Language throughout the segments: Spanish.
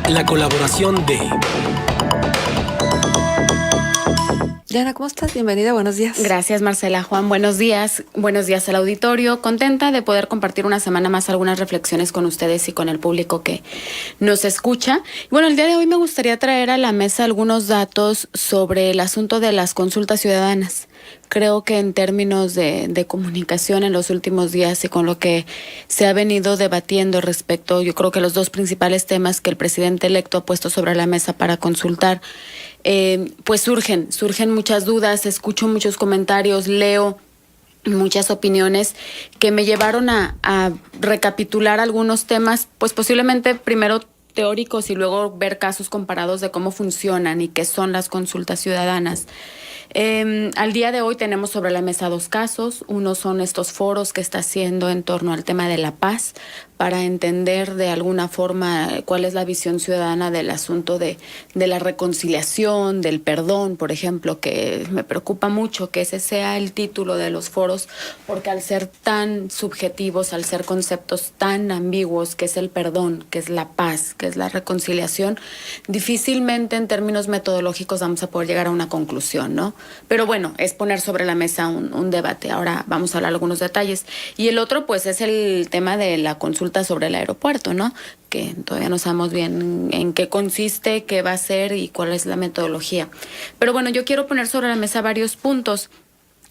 La colaboración de... Diana, ¿cómo estás? Bienvenida, buenos días. Gracias, Marcela. Juan, buenos días. Buenos días al auditorio. Contenta de poder compartir una semana más algunas reflexiones con ustedes y con el público que nos escucha. Bueno, el día de hoy me gustaría traer a la mesa algunos datos sobre el asunto de las consultas ciudadanas. Creo que en términos de comunicación en los últimos días y con lo que se ha venido debatiendo respecto, yo creo que los dos principales temas que el presidente electo ha puesto sobre la mesa para consultar, pues surgen muchas dudas, escucho muchos comentarios, leo muchas opiniones que me llevaron a recapitular algunos temas, pues posiblemente primero teóricos y luego ver casos comparados de cómo funcionan y qué son las consultas ciudadanas. Al día de hoy tenemos sobre la mesa dos casos. Uno son estos foros que está haciendo en torno al tema de la paz para entender de alguna forma cuál es la visión ciudadana del asunto de la reconciliación, del perdón, por ejemplo, que me preocupa mucho que ese sea el título de los foros, porque al ser tan subjetivos, al ser conceptos tan ambiguos, que es el perdón, que es la paz, que es la reconciliación, difícilmente en términos metodológicos vamos a poder llegar a una conclusión, ¿no? Pero bueno, es poner sobre la mesa un debate. Ahora vamos a hablar algunos detalles. Y el otro, pues, es el tema de la consulta sobre el aeropuerto, ¿no? Que todavía no sabemos bien en qué consiste, qué va a ser y cuál es la metodología. Pero bueno, yo quiero poner sobre la mesa varios puntos.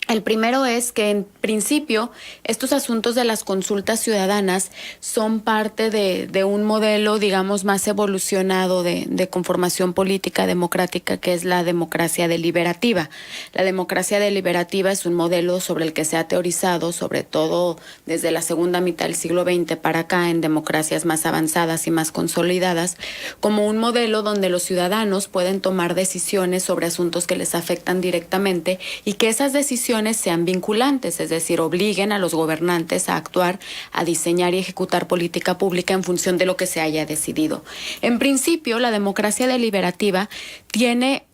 El primero es que, en principio, estos asuntos de las consultas ciudadanas son parte de un modelo, digamos, más evolucionado de conformación política democrática, que es la democracia deliberativa. La democracia deliberativa es un modelo sobre el que se ha teorizado, sobre todo desde la segunda mitad del siglo XX para acá, en democracias más avanzadas y más consolidadas, como un modelo donde los ciudadanos pueden tomar decisiones sobre asuntos que les afectan directamente y que esas decisiones sean vinculantes, es decir, obliguen a los gobernantes a actuar, a diseñar y ejecutar política pública en función de lo que se haya decidido. En principio, la democracia deliberativa tiene...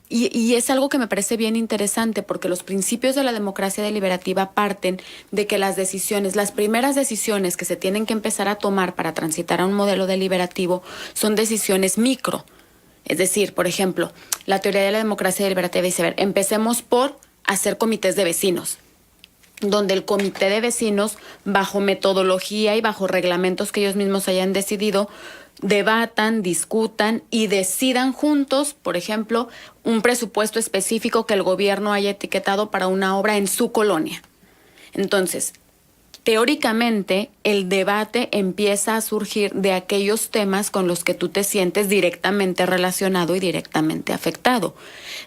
Y es algo que me parece bien interesante porque los principios de la democracia deliberativa parten de que las decisiones, las primeras decisiones que se tienen que empezar a tomar para transitar a un modelo deliberativo son decisiones micro. Es decir, por ejemplo, la teoría de la democracia deliberativa dice, a ver, empecemos por hacer comités de vecinos, donde el comité de vecinos, bajo metodología y bajo reglamentos que ellos mismos hayan decidido, debatan, discutan y decidan juntos, por ejemplo, un presupuesto específico que el gobierno haya etiquetado para una obra en su colonia. Entonces, teóricamente, el debate empieza a surgir de aquellos temas con los que tú te sientes directamente relacionado y directamente afectado.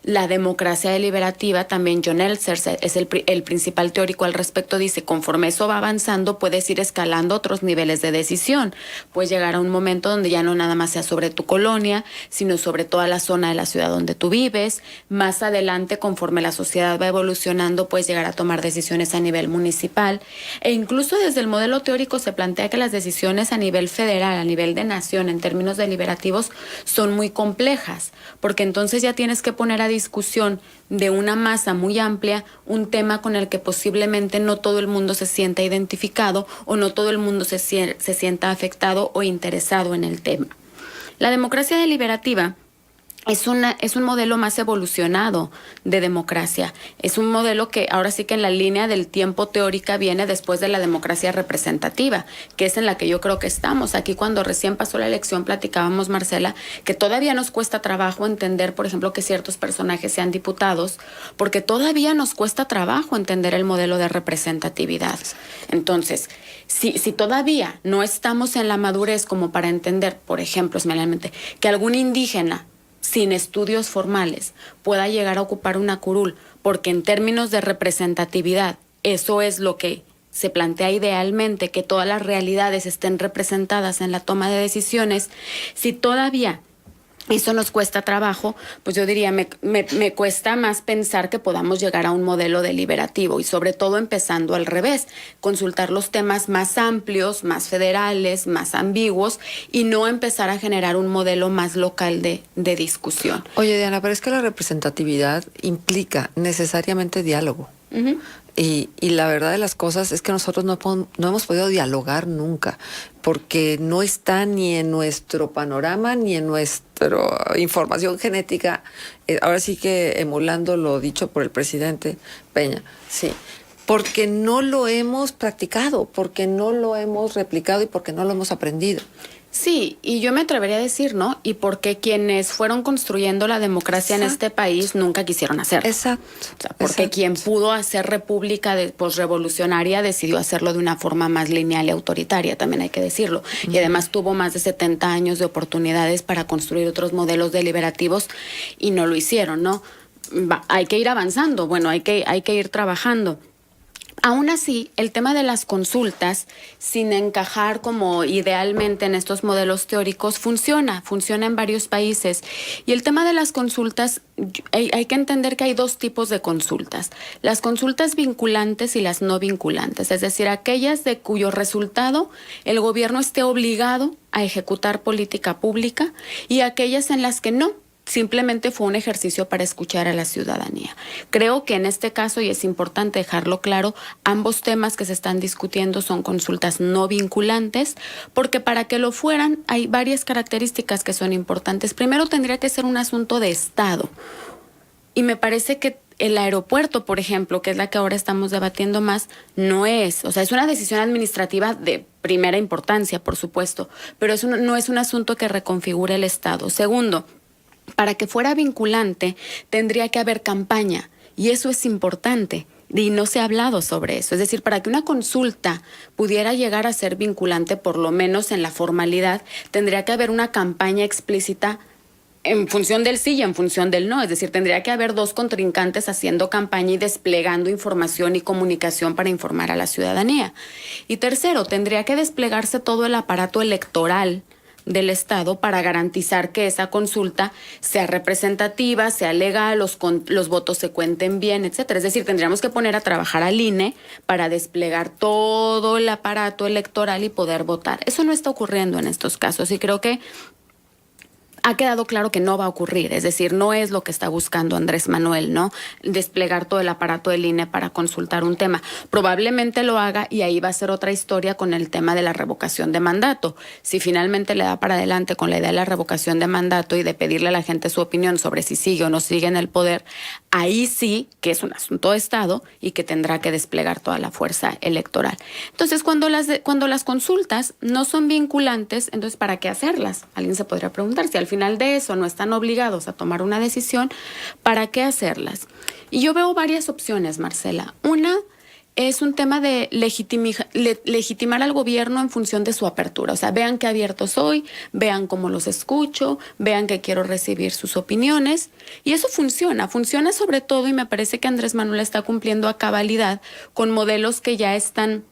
La democracia deliberativa, también John Elser es el principal teórico al respecto, dice, conforme eso va avanzando, puedes ir escalando otros niveles de decisión. Puedes llegar a un momento donde ya no nada más sea sobre tu colonia, sino sobre toda la zona de la ciudad donde tú vives. Más adelante, conforme la sociedad va evolucionando, puedes llegar a tomar decisiones a nivel municipal. E incluso desde el modelo teórico se plantea que las decisiones a nivel federal, a nivel de nación, en términos deliberativos, son muy complejas, porque entonces ya tienes que poner a discusión de una masa muy amplia un tema con el que posiblemente no todo el mundo se sienta identificado o no todo el mundo se sienta afectado o interesado en el tema. La democracia deliberativa es un modelo más evolucionado de democracia. Es un modelo que ahora sí que en la línea del tiempo teórica viene después de la democracia representativa, que es en la que yo creo que estamos. Aquí cuando recién pasó la elección platicábamos, Marcela, que todavía nos cuesta trabajo entender, por ejemplo, que ciertos personajes sean diputados, porque todavía nos cuesta trabajo entender el modelo de representatividad. Entonces, si todavía no estamos en la madurez como para entender, por ejemplo, semanalmente, que algún indígena sin estudios formales pueda llegar a ocupar una curul, porque en términos de representatividad, eso es lo que se plantea idealmente, que todas las realidades estén representadas en la toma de decisiones. Si todavía eso nos cuesta trabajo, pues yo diría, me cuesta más pensar que podamos llegar a un modelo deliberativo y sobre todo empezando al revés, consultar los temas más amplios, más federales, más ambiguos y no empezar a generar un modelo más local de discusión. Oye, Diana, pero es que la representatividad implica necesariamente diálogo. Y la verdad de las cosas es que nosotros no hemos podido dialogar nunca, porque no está ni en nuestro panorama ni en nuestra información genética. Ahora sí que emulando lo dicho por el presidente Peña, sí. Porque no lo hemos practicado, porque no lo hemos replicado y porque no lo hemos aprendido. Sí, y yo me atrevería a decir, ¿no? Y porque quienes fueron construyendo la democracia en este país nunca quisieron hacerlo. Exacto. O sea, porque quien pudo hacer república posrevolucionaria decidió hacerlo de una forma más lineal y autoritaria, también hay que decirlo. Y además tuvo más de 70 años de oportunidades para construir otros modelos deliberativos y no lo hicieron, ¿no? Hay que ir avanzando, bueno, hay que ir trabajando. Aún así, el tema de las consultas, sin encajar como idealmente en estos modelos teóricos, funciona en varios países. Y el tema de las consultas, hay que entender que hay dos tipos de consultas. Las consultas vinculantes y las no vinculantes, es decir, aquellas de cuyo resultado el gobierno esté obligado a ejecutar política pública y aquellas en las que no. Simplemente fue un ejercicio para escuchar a la ciudadanía. Creo que en este caso, y es importante dejarlo claro, ambos temas que se están discutiendo son consultas no vinculantes, porque para que lo fueran hay varias características que son importantes. Primero, tendría que ser un asunto de Estado. Y me parece que el aeropuerto, por ejemplo, que es la que ahora estamos debatiendo más, no es, o sea, es una decisión administrativa de primera importancia, por supuesto, pero no es un asunto que reconfigure el Estado. Segundo, para que fuera vinculante, tendría que haber campaña, y eso es importante, y no se ha hablado sobre eso. Es decir, para que una consulta pudiera llegar a ser vinculante, por lo menos en la formalidad, tendría que haber una campaña explícita en función del sí y en función del no. Es decir, tendría que haber dos contrincantes haciendo campaña y desplegando información y comunicación para informar a la ciudadanía. Y tercero, tendría que desplegarse todo el aparato electoral del Estado para garantizar que esa consulta sea representativa, sea legal, los votos se cuenten bien, etcétera. Es decir, tendríamos que poner a trabajar al INE para desplegar todo el aparato electoral y poder votar. Eso no está ocurriendo en estos casos y creo que ha quedado claro que no va a ocurrir, es decir, no es lo que está buscando Andrés Manuel, ¿no? Desplegar todo el aparato del INE para consultar un tema. Probablemente lo haga y ahí va a ser otra historia con el tema de la revocación de mandato. Si finalmente le da para adelante con la idea de la revocación de mandato y de pedirle a la gente su opinión sobre si sigue o no sigue en el poder, ahí sí que es un asunto de Estado y que tendrá que desplegar toda la fuerza electoral. Entonces, cuando las consultas no son vinculantes, entonces, ¿para qué hacerlas? Alguien se podría preguntar si al final de eso no están obligados a tomar una decisión, ¿para qué hacerlas? Y yo veo varias opciones, Marcela. Una es un tema de legitimar al gobierno en función de su apertura. O sea, vean qué abierto soy, vean cómo los escucho, vean que quiero recibir sus opiniones. Y eso funciona sobre todo, y me parece que Andrés Manuel está cumpliendo a cabalidad con modelos que ya están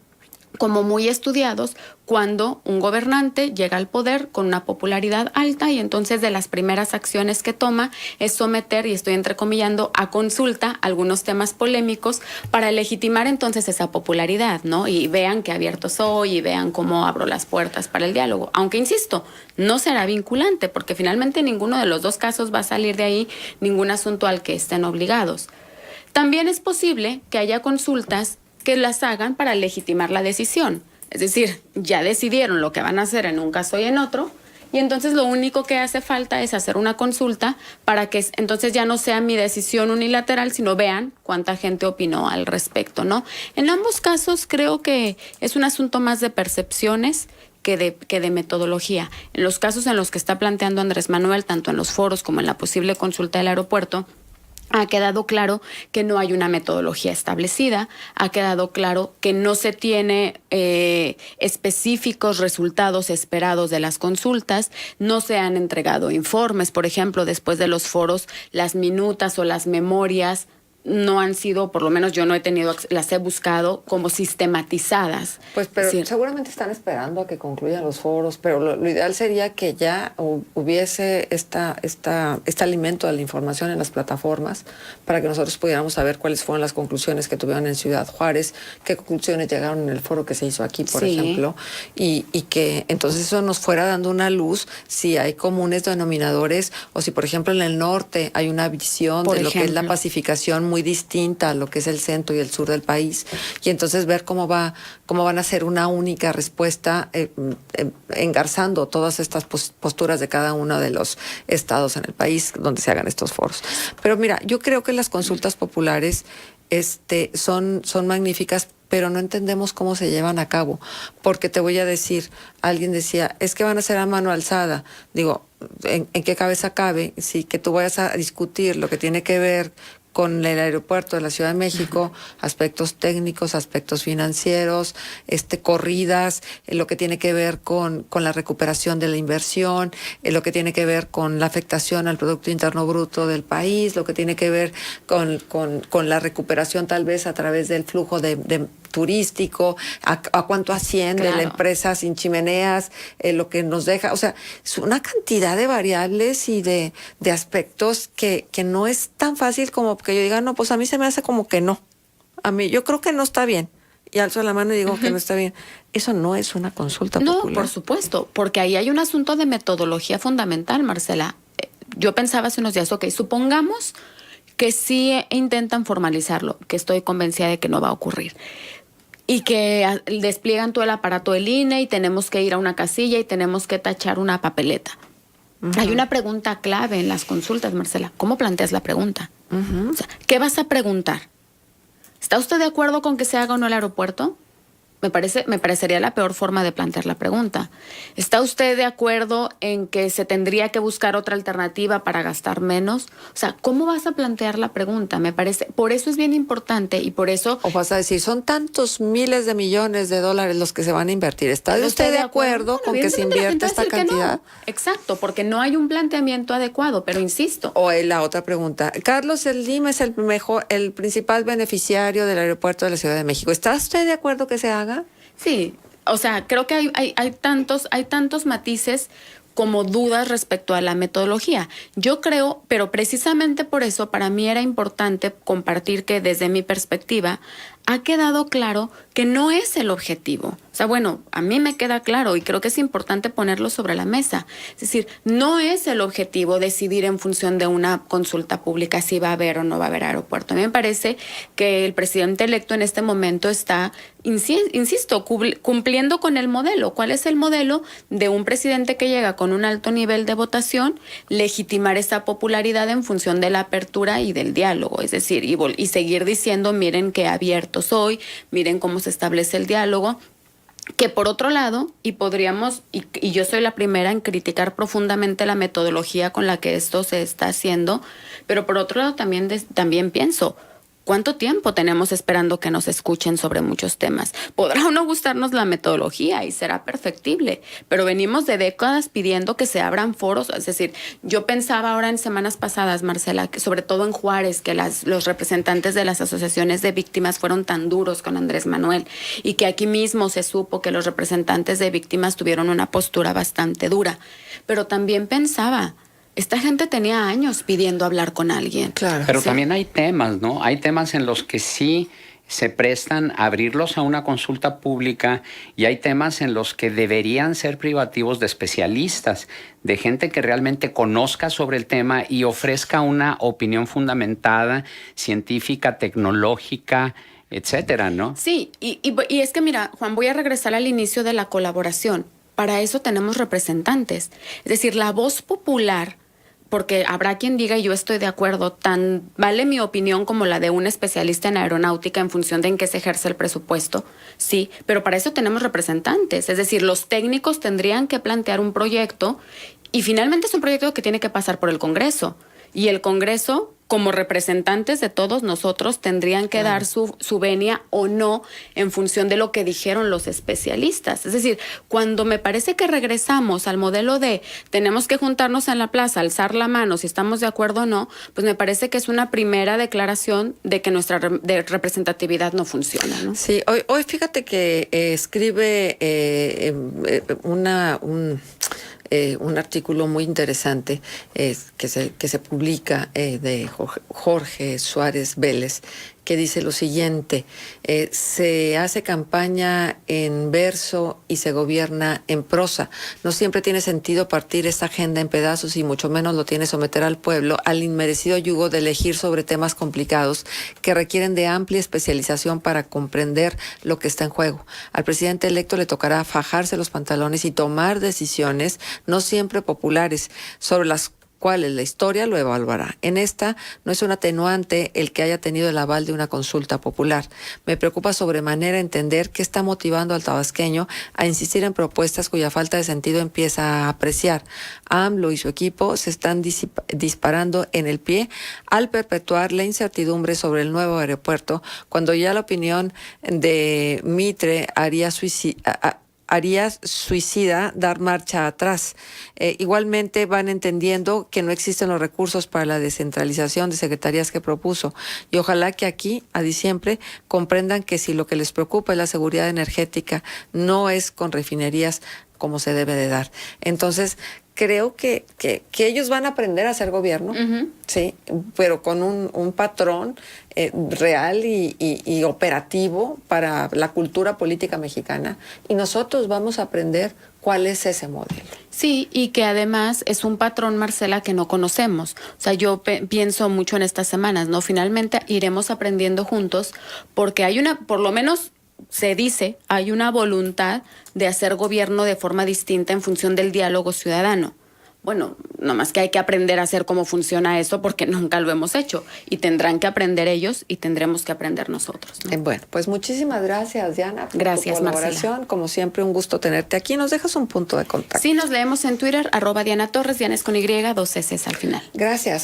como muy estudiados cuando un gobernante llega al poder con una popularidad alta y entonces de las primeras acciones que toma es someter, y estoy entrecomillando, a consulta algunos temas polémicos para legitimar entonces esa popularidad, ¿no? Y vean qué abierto soy y vean cómo abro las puertas para el diálogo. Aunque, insisto, no será vinculante porque finalmente ninguno de los dos casos va a salir de ahí ningún asunto al que estén obligados. También es posible que haya consultas que las hagan para legitimar la decisión. Es decir, ya decidieron lo que van a hacer en un caso y en otro, y entonces lo único que hace falta es hacer una consulta para que entonces ya no sea mi decisión unilateral, sino vean cuánta gente opinó al respecto, ¿no? En ambos casos creo que es un asunto más de percepciones que de metodología. En los casos en los que está planteando Andrés Manuel, tanto en los foros como en la posible consulta del aeropuerto, ha quedado claro que no hay una metodología establecida, ha quedado claro que no se tiene específicos resultados esperados de las consultas, no se han entregado informes, por ejemplo, después de los foros, las minutas o las memorias no han sido, por lo menos yo no he tenido, las he buscado como sistematizadas. Pues, pero sí, seguramente están esperando a que concluyan los foros, pero lo ideal sería que ya hubiese este alimento de la información en las plataformas para que nosotros pudiéramos saber cuáles fueron las conclusiones que tuvieron en Ciudad Juárez, qué conclusiones llegaron en el foro que se hizo aquí, por ejemplo, y que entonces eso nos fuera dando una luz si hay comunes denominadores o si, por ejemplo, en el norte hay una visión de lo que es la pacificación muy distinta a lo que es el centro y el sur del país, y entonces ver cómo van a ser una única respuesta, engarzando todas estas posturas de cada uno de los estados en el país donde se hagan estos foros. Pero mira, yo creo que las consultas populares son magníficas, pero no entendemos cómo se llevan a cabo, porque te voy a decir, alguien decía, es que van a ser a mano alzada. Digo, ¿en qué cabeza cabe si que tú vayas a discutir lo que tiene que ver con el aeropuerto de la Ciudad de México, aspectos técnicos, aspectos financieros, corridas, lo que tiene que ver con la recuperación de la inversión, lo que tiene que ver con la afectación al Producto Interno Bruto del país, lo que tiene que ver con la recuperación tal vez a través del flujo de turístico, a cuánto asciende la empresa sin chimeneas, lo que nos deja, o sea, es una cantidad de variables y de aspectos que no es tan fácil como que yo diga, no, pues a mí se me hace como que no, a mí yo creo que no está bien, y alzo la mano y digo que no está bien. Eso no es una consulta popular. No, por supuesto, porque ahí hay un asunto de metodología fundamental, Marcela. Yo pensaba hace unos días, ok, supongamos que sí intentan formalizarlo, que estoy convencida de que no va a ocurrir, y que despliegan todo el aparato del INE y tenemos que ir a una casilla y tenemos que tachar una papeleta. Hay una pregunta clave en las consultas, Marcela. ¿Cómo planteas la pregunta? O sea, ¿qué vas a preguntar? ¿Está usted de acuerdo con que se haga o no el aeropuerto? Me parecería la peor forma de plantear la pregunta. ¿Está usted de acuerdo en que se tendría que buscar otra alternativa para gastar menos? O sea, ¿cómo vas a plantear la pregunta? Me parece, por eso es bien importante y por eso... O vas a decir, son tantos miles de millones de dólares los que se van a invertir. ¿Está usted de acuerdo con que se invierta esta cantidad? No. Exacto, porque no hay un planteamiento adecuado, pero insisto. O la otra pregunta, Carlos Slim es el principal beneficiario del aeropuerto de la Ciudad de México. ¿Está usted de acuerdo que se haga? Sí, o sea, creo que hay tantos matices como dudas respecto a la metodología. Yo creo, pero precisamente por eso para mí era importante compartir que desde mi perspectiva ha quedado claro que no es el objetivo. O sea, bueno, a mí me queda claro y creo que es importante ponerlo sobre la mesa. Es decir, no es el objetivo decidir en función de una consulta pública si va a haber o no va a haber aeropuerto. A mí me parece que el presidente electo en este momento está, insisto, cumpliendo con el modelo. ¿Cuál es el modelo? De un presidente que llega con un alto nivel de votación, legitimar esa popularidad en función de la apertura y del diálogo. Es decir, y seguir diciendo, miren qué abierto soy, miren cómo se establece el diálogo, que por otro lado, y podríamos, y yo soy la primera en criticar profundamente la metodología con la que esto se está haciendo, pero por otro lado también pienso, ¿cuánto tiempo tenemos esperando que nos escuchen sobre muchos temas? Podrá o no gustarnos la metodología y será perfectible, pero venimos de décadas pidiendo que se abran foros. Es decir, yo pensaba ahora en semanas pasadas, Marcela, que sobre todo en Juárez, que los representantes de las asociaciones de víctimas fueron tan duros con Andrés Manuel y que aquí mismo se supo que los representantes de víctimas tuvieron una postura bastante dura. Pero también pensaba, esta gente tenía años pidiendo hablar con alguien. Claro. Pero sí. También hay temas, ¿no? Hay temas en los que sí se prestan a abrirlos a una consulta pública y hay temas en los que deberían ser privativos de especialistas, de gente que realmente conozca sobre el tema y ofrezca una opinión fundamentada, científica, tecnológica, etcétera, ¿no? Sí, y es que mira, Juan, voy a regresar al inicio de la colaboración. Para eso tenemos representantes. Es decir, la voz popular, porque habrá quien diga, y yo estoy de acuerdo, tan vale mi opinión como la de un especialista en aeronáutica en función de en qué se ejerce el presupuesto, sí, pero para eso tenemos representantes. Es decir, los técnicos tendrían que plantear un proyecto y finalmente es un proyecto que tiene que pasar por el Congreso. Y el Congreso, como representantes de todos nosotros, tendrían que dar su venia o no en función de lo que dijeron los especialistas. Es decir, cuando me parece que regresamos al modelo de tenemos que juntarnos en la plaza, alzar la mano si estamos de acuerdo o no, pues me parece que es una primera declaración de que nuestra representatividad no funciona, ¿no? Sí, hoy fíjate que escribe un artículo muy interesante que se publica de Jorge Suárez Vélez, que dice lo siguiente: se hace campaña en verso y se gobierna en prosa. No siempre tiene sentido partir esta agenda en pedazos y mucho menos lo tiene someter al pueblo al inmerecido yugo de elegir sobre temas complicados que requieren de amplia especialización para comprender lo que está en juego. Al presidente electo le tocará fajarse los pantalones y tomar decisiones no siempre populares sobre las cuales la historia lo evaluará. En esta no es un atenuante el que haya tenido el aval de una consulta popular. Me preocupa sobremanera entender qué está motivando al tabasqueño a insistir en propuestas cuya falta de sentido empieza a apreciar. AMLO y su equipo se están disparando en el pie al perpetuar la incertidumbre sobre el nuevo aeropuerto, cuando ya la opinión de Mitre haría suicida dar marcha atrás. Igualmente van entendiendo que no existen los recursos para la descentralización de secretarías que propuso, y ojalá que aquí, a diciembre, comprendan que si lo que les preocupa es la seguridad energética, no es con refinerías como se debe de dar. Entonces, creo que ellos van a aprender a hacer gobierno, sí, pero con un patrón real y operativo para la cultura política mexicana, y nosotros vamos a aprender cuál es ese modelo. Sí, y que además es un patrón, Marcela, que no conocemos. O sea, yo pienso mucho en estas semanas, ¿no? Finalmente iremos aprendiendo juntos, porque hay por lo menos se dice, hay una voluntad de hacer gobierno de forma distinta en función del diálogo ciudadano. Bueno, nomás que hay que aprender a hacer cómo funciona eso, porque nunca lo hemos hecho. Y tendrán que aprender ellos y tendremos que aprender nosotros, ¿no? Bueno, pues muchísimas gracias, Diana, por gracias, tu colaboración. Marcela. Como siempre, un gusto tenerte aquí. ¿Nos dejas un punto de contacto? Sí, nos leemos en Twitter, @Diana Torres, Diana es con Y, 2 S al final. Gracias.